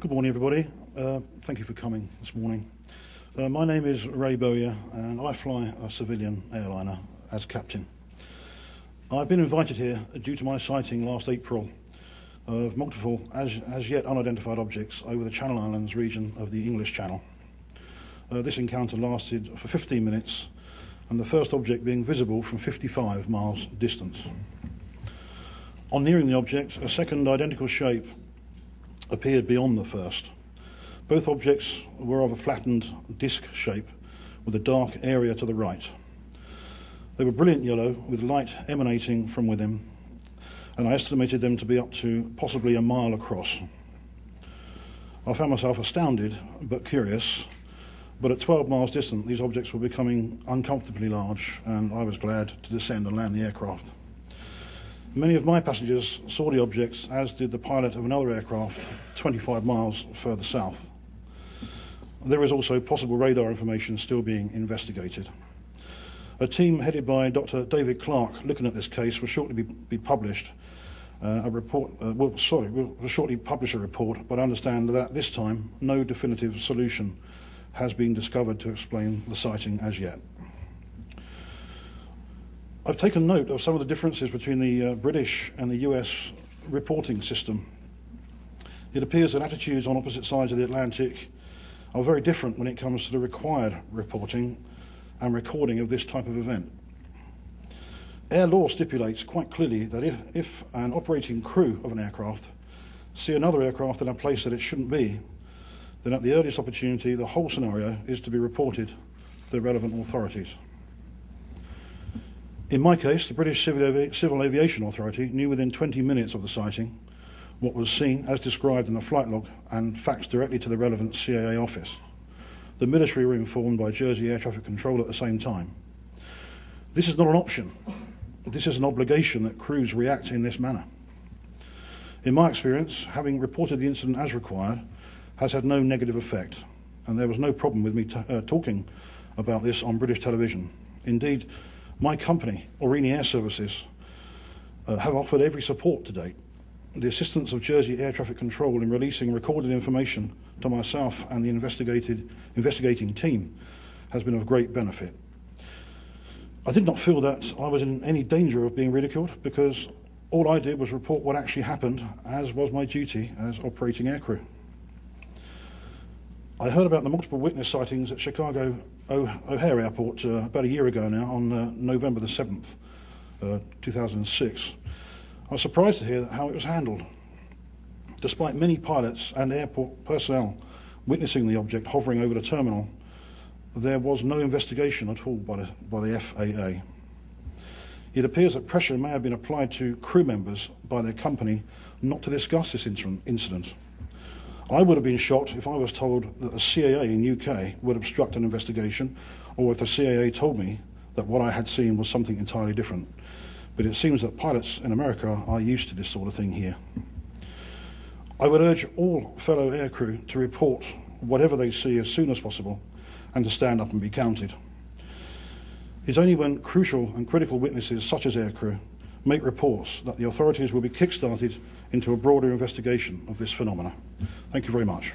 Good morning, everybody. Thank you for coming this morning. My name is Ray Bowyer, and I fly a civilian airliner as captain. I've been invited here due to my sighting last April of multiple as yet unidentified objects over the Channel Islands region of the English Channel. This encounter lasted for 15 minutes, and the first object being visible from 55 miles distance. On nearing the object, a second identical shape appeared beyond the first. Both objects were of a flattened disc shape with a dark area to the right. They were brilliant yellow with light emanating from within, and I estimated them to be up to possibly a mile across. I found myself astounded but curious, but at 12 miles distant these objects were becoming uncomfortably large, and I was glad to descend and land the aircraft. Many of my passengers saw the objects, as did the pilot of another aircraft 25 miles further south. There is also possible radar information still being investigated. A team headed by Dr. David Clark looking at this case will shortly be published. Will shortly publish a report, but I understand that at this time no definitive solution has been discovered to explain the sighting as yet. I've taken note of some of the differences between the British and the US reporting system. It appears that attitudes on opposite sides of the Atlantic are very different when it comes to the required reporting and recording of this type of event. Air law stipulates quite clearly that if an operating crew of an aircraft see another aircraft in a place that it shouldn't be, then at the earliest opportunity the whole scenario is to be reported to the relevant authorities. In my case, the British Civil Aviation Authority knew within 20 minutes of the sighting what was seen as described in the flight log and faxed directly to the relevant CAA office. The military were informed by Jersey Air Traffic Control at the same time. This is not an option. This is an obligation that crews react in this manner. In my experience, having reported the incident as required has had no negative effect, and there was no problem with me talking about this on British television. Indeed, my company, Aurigny Air Services, have offered every support to date. The assistance of Jersey Air Traffic Control in releasing recorded information to myself and the investigating team has been of great benefit. I did not feel that I was in any danger of being ridiculed, because all I did was report what actually happened, as was my duty as operating aircrew. I heard about the multiple witness sightings at Chicago O'Hare Airport about a year ago now, on November the 7th, 2006. I was surprised to hear how it was handled. Despite many pilots and airport personnel witnessing the object hovering over the terminal, there was no investigation at all by the FAA. It appears that pressure may have been applied to crew members by their company not to discuss this incident. I would have been shocked if I was told that the CAA in UK would obstruct an investigation, or if the CAA told me that what I had seen was something entirely different. But it seems that pilots in America are used to this sort of thing here. I would urge all fellow aircrew to report whatever they see as soon as possible, and to stand up and be counted. It's only when crucial and critical witnesses such as aircrew make reports that the authorities will be kick-started into a broader investigation of this phenomena. Thank you very much.